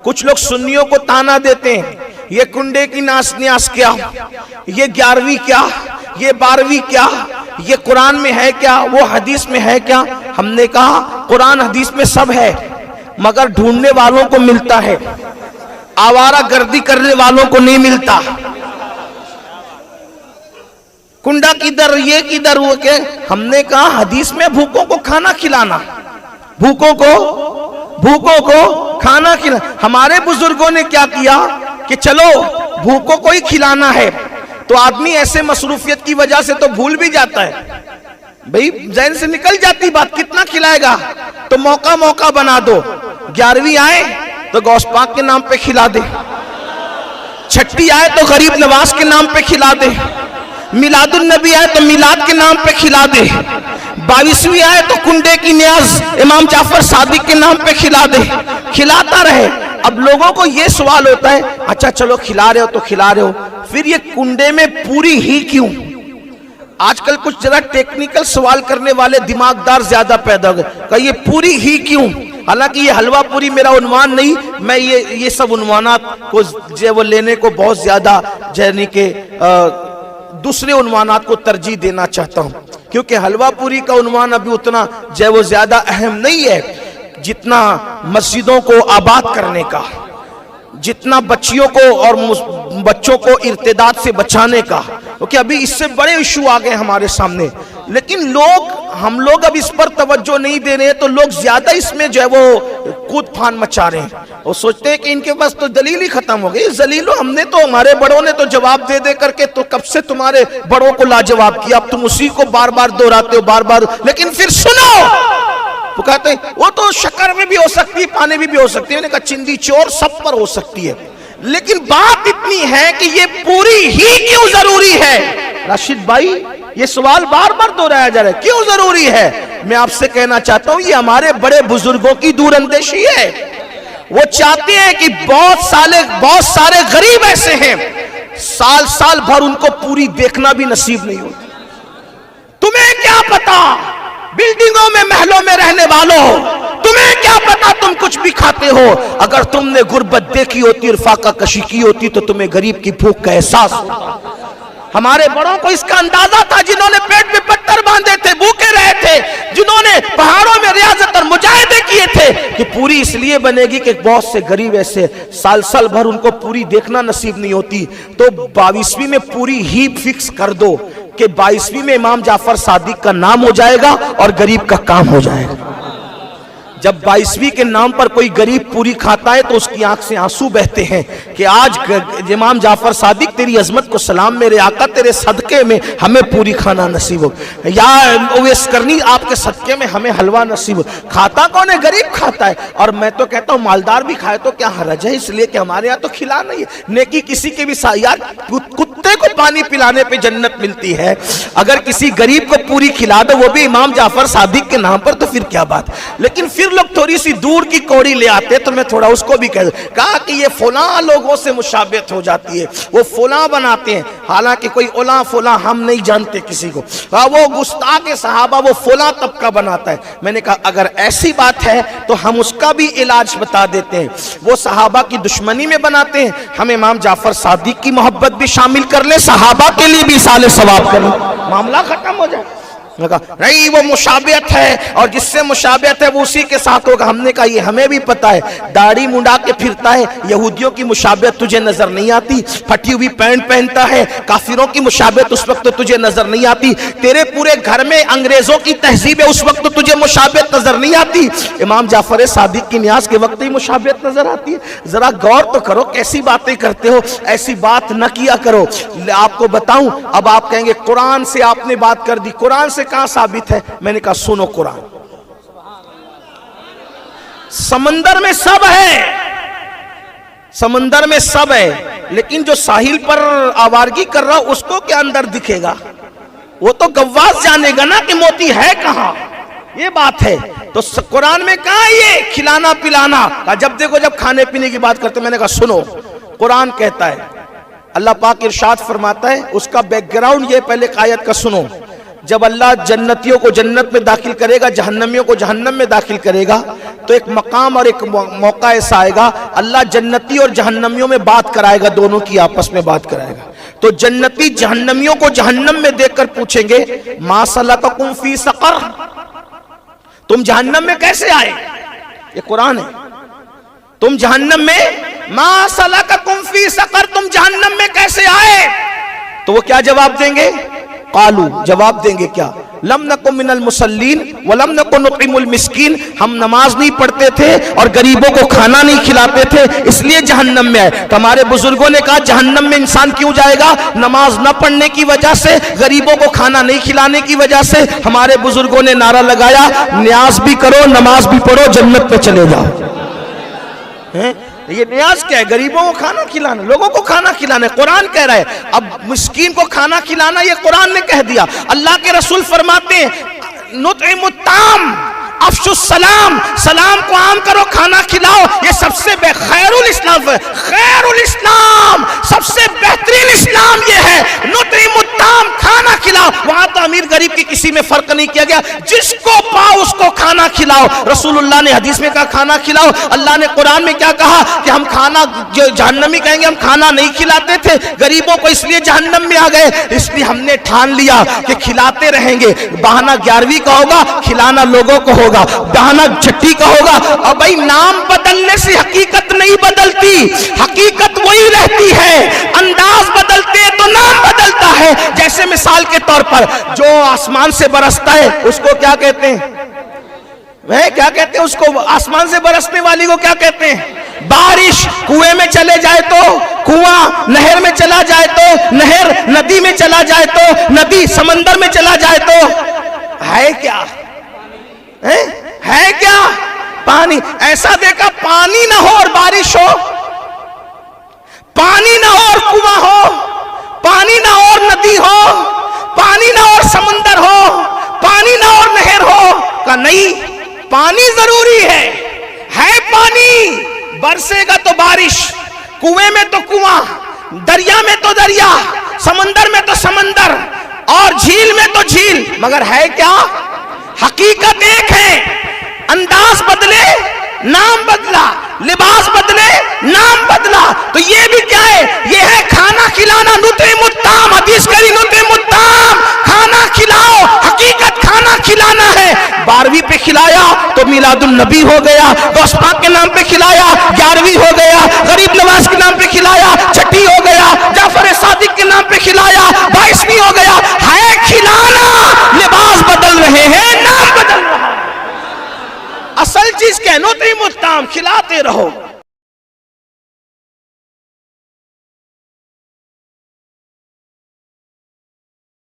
कुछ लोग सुन्नियों को ताना देते हैं, ये कुंडे की नास न्यास क्या, ये 11वीं क्या, ये 12वीं क्या, ये कुरान में है क्या, वो हदीस में है क्या। हमने कहा कुरान हदीस में सब है, मगर ढूंढने वालों को मिलता है, आवारा गर्दी करने वालों को नहीं मिलता। कुंडा किधर, ये किधर, वो के। हमने कहा हदीस में भूखों को खाना खिलाना, भूखों को खाना खिला। हमारे बुजुर्गों ने क्या किया कि चलो भूखों को ही खिलाना है, तो आदमी ऐसे मसरूफियत की वजह से तो भूल भी जाता है, भाई जहन से निकल जाती बात, कितना खिलाएगा, तो मौका बना दो। 11वीं आए तो गौस पाक के नाम पे खिला दे, छठी आए तो गरीब नवाज के नाम पे खिला दे, मिलादुन नबी आए तो मिलाद के नाम पे खिला दे, 22वीं आए तो कुंडे की न्याज इमाम जाफर सादिक के नाम पे खिला दे, खिलाता रहे। अब लोगों को यह सवाल होता है, अच्छा चलो खिला रहे हो तो खिला रहे हो, फिर ये कुंडे में पूरी ही क्यों? आजकल कुछ जरा टेक्निकल सवाल करने वाले दिमागदार ज्यादा पैदा हो गए, कहा ये पूरी ही क्यों? हालांकि ये हलवा पूरी मेरा उन्वान नहीं, मैं ये सब उन्वानात को जो वो लेने को बहुत ज्यादा जैनी के दूसरे उन्वानात को तरजीह देना चाहता हूं, क्योंकि हलवा पूरी का उन्वान अभी उतना जो वो ज्यादा अहम नहीं है जितना मस्जिदों को आबाद करने का, जितना बच्चियों को और बच्चों को इर्तिदाद से बचाने का, क्योंकि अभी इससे बड़े इशू आ गए हमारे सामने। लेकिन हम लोग अब इस पर तवज्जो नहीं दे रहे हैं, तो लोग ज्यादा इसमें जो है वो कूद फान मचा रहे हैं और सोचते हैं कि इनके पास तो दलील ही खत्म हो गई। जलीलो हमने तो, हमारे बड़ों ने तो जवाब दे करके तो कब से तुम्हारे बड़ों को लाजवाब किया, अब तुम उसी को बार बार दोहराते हो बार बार। लेकिन फिर सुनो, वो कहते हैं वो तो शक्कर में भी हो सकती है, पानी में भी हो सकती है, मैंने कहा चिंदी चोर सब पर हो सकती है, लेकिन बात इतनी है कि ये पूरी ही क्यों जरूरी है? राशिद भाई ये सवाल बार बार दोहराया जा रहा है, क्यों जरूरी है? मैं आपसे कहना चाहता हूं ये हमारे बड़े बुजुर्गों की दूरअंदेशी है। वो चाहते हैं कि बहुत सारे गरीब ऐसे हैं साल भर उनको पूरी देखना भी नसीब नहीं होती। तुम्हें क्या पता, बिल्डिंगों में महलों में रहने वालों, तुम्हें क्या पता तुम कुछ भी खाते हो? अगर तुमने गुर्बत देखी होती और फाका कशी की होती तो तुम्हें गरीब की भूख का एहसास होता। हमारे बड़ों को इसका अंदाजा था, जिन्होंने पेट में पत्थर बांधे थे, भूखे रहे थे, जिन्होंने पहाड़ों में रियाजत और मुजाहिदे किए थे कि पूरी इसलिए बनेगी कि बहुत से गरीब ऐसे साल भर उनको पूरी देखना नसीब नहीं होती, तो 22वीं में पूरी ही फिक्स कर दो कि 22वीं में इमाम जाफर सादिक का नाम हो जाएगा और गरीब का काम हो जाएगा। जब 22वीं के नाम पर कोई गरीब पूरी खाता है तो उसकी आंख से आंसू बहते हैं कि आज इमाम जाफर सादिक तेरी अजमत को सलाम, मेरे आका तेरे सदके में हमें पूरी खाना नसीब हो, या ओवैस करनी आपके सदके में हमें हलवा नसीब हो। खाता कौन है? गरीब खाता है। और मैं तो कहता हूँ मालदार भी खाए तो क्या हरज है, इसलिए कि हमारे यहाँ तो खिला नहीं है। नेकी किसी के भी यार, कुत्ते को पानी पिलाने पे जन्नत मिलती है, अगर किसी गरीब को पूरी खिला दो वो भी इमाम जाफर सादिक के नाम पर, तो फिर क्या बात। लेकिन फिर लोग थोड़ी सी दूर की कौड़ी ले आते, तो मैं थोड़ा उसको भी कहा कि ये फलां लोगों से मुशाबियत हो जाती है, वो फलां बनाते हैं, हालांकि कोई ओला फला हम नहीं जानते किसी को, वो गुस्ताख सहाबा वो फलां तबका बनाता है। मैंने कहा अगर ऐसी बात है तो हम उसका भी इलाज बता देते हैं, वो सहाबा की दुश्मनी में बनाते हैं, हम इमाम जाफर सादिक की मोहब्बत भी शामिल कर ले, सहाबा के लिए भी साले सवाब कर ले, मामला खत्म हो जाए। नहीं वो मुशाबियत है और जिससे मुशाबियत है वो उसी के साथ होगा। हमने कहा ये हमें भी पता है, दाढ़ी मुंडा के फिरता है, यहूदियों की मुशाबियत तुझे नजर नहीं आती, फटी हुई पैंट पहनता है, काफिरों की मुशाबियत उस वक्त तो तुझे नजर नहीं आती, तेरे पूरे घर में अंग्रेजों की तहजीब है उस वक्त तो तुझे मुशाबियत नजर नहीं आती, इमाम जाफर सादिक की न्याज के वक्त ही मुशाबियत नजर आती है। जरा गौर तो करो कैसी बातें करते हो, ऐसी बात न किया करो। आपको बताऊं, अब आप कहेंगे कुरान से आपने बात कर दी, कुरान से कहां साबित है? मैंने कहा सुनो, कुरान समंदर में सब है, समंदर में सब है, लेकिन जो साहिल पर आवारगी कर रहा उसको क्या अंदर दिखेगा? वो तो गव्वास जानेगा ना कि मोती है कहां। ये बात है। तो कुरान में कहा ये खिलाना पिलाना, जब देखो जब खाने पीने की बात करते, मैंने कहा सुनो, कुरान कहता है, अल्लाह पाक इरशाद फरमाता है, उसका बैकग्राउंड ये पहले आयत का सुनो, जब अल्लाह जन्नतियों को जन्नत में दाखिल करेगा, जहन्नमियों को जहन्नम में दाखिल करेगा, तो एक मकाम और एक मौका ऐसा आएगा, अल्लाह जन्नती और जहन्नमियों में बात कराएगा, दोनों की आपस में बात कराएगा। तो जन्नती जहन्नमियों को जहन्नम में देखकर पूछेंगे, मा सलककुम फी सकर, तुम जहन्नम में कैसे आए? ये कुरान है। तुम जहन्नम में, मा सलककुम फी सकर, तुम जहन्नम में कैसे आए? तो वो क्या जवाब देंगे? कालू, जवाब देंगे क्या? लम नकुम मिनल मुसल्लीन व लम नकुन नुतिमुल मिस्कीन, हम नमाज नहीं पढ़ते थे और गरीबों को खाना नहीं खिलाते थे, इसलिए जहन्नम में आए। तो हमारे बुजुर्गों ने कहा जहन्नम में इंसान क्यों जाएगा? नमाज न पढ़ने की वजह से, गरीबों को खाना नहीं खिलाने की वजह से। हमारे बुजुर्गों ने नारा लगाया, न्याज भी करो, नमाज भी पढ़ो, जन्नत पे चले जाओ। ये न्याज क्या है? गरीबों को खाना खिलाना, लोगों को खाना खिलाना। कुरान कह रहा है, अब मिस्कीन को खाना खिलाना ये कुरान ने कह दिया। अल्लाह के रसूल फरमाते हैं, नुतइमुत्ताम अफशुस सलाम, सलाम को आम करो, खाना खिलाओ। ये सबसे खैरुल इस्लाम है, खैरुल इस्लाम, सबसे बेहतरीन इस्लाम ये है। नुतइमुत्ताम, खाना खिलाओ। वहां तो अमीर गरीब की किसी में फर्क नहीं किया गया, जिसको पाओ उसको खाना खिलाओ। रसूलुल्लाह ने हदीस में कहा खाना खिलाओ, अल्लाह ने कुरान में क्या कहा कि हम खाना, जो जहन्नमी कहेंगे हम खाना नहीं खिलाते थे गरीबों को, इसलिए जहन्नम में आ गए। इसलिए हमने ठान लिया कि खिलाते रहेंगे। बहाना 11वीं का होगा, खिलाना लोगों को होगा, बहाना छठी का होगा। और भाई नाम बदलने से हकीकत नहीं बदलती, हकीकत वही रहती है। अंदाज बदलते हैं तो नाम बदलता है। जैसे मिसाल के तौर पर जो आसमान से बरसता है उसको क्या कहते हैं? वह क्या कहते हैं उसको? आसमान से बरसने वाली को क्या कहते हैं? बारिश। कुएं में चले जाए तो कुआं, नहर में चला जाए तो नहर, नदी में चला जाए तो नदी, समंदर में चला जाए तो है क्या? है क्या? पानी। ऐसा देखा पानी ना हो और बारिश हो, पानी ना हो और कुआं हो, पानी ना हो और नदी हो, पानी ना हो और समंदर हो, पानी ना हो और नहर हो? का नहीं, पानी जरूरी है पानी। बरसेगा तो बारिश, कुएं में तो कुआं, दरिया में तो दरिया, समंदर में तो समंदर, और झील में तो झील। मगर है क्या? हकीकत एक है। अंदाज बदले, नाम बदला, लिबास बदले, नाम बदला। तो ये भी क्या है? ये है खाना खिलाना। नुतइमुत्ताम, हदीस करी नुतइमुत्ताम, खाना खिलाओ। हकीकत खाना खिलाना है। 12वीं पे खिलाया तो मिलादुन नबी हो गया, गौस पाक के नाम पे खिलाया 11वीं हो गया, गरीब नवाज के नाम पे खिलाया 6ठी हो गया, जाफर सादिक के नाम पे खिलाया 22वीं हो गया। है खिलाना, लिबास बदल रहे हैं, नाम बदल रहा है। असल चीज क्या है? नुतइमुत्ताम, खिलाते रहो।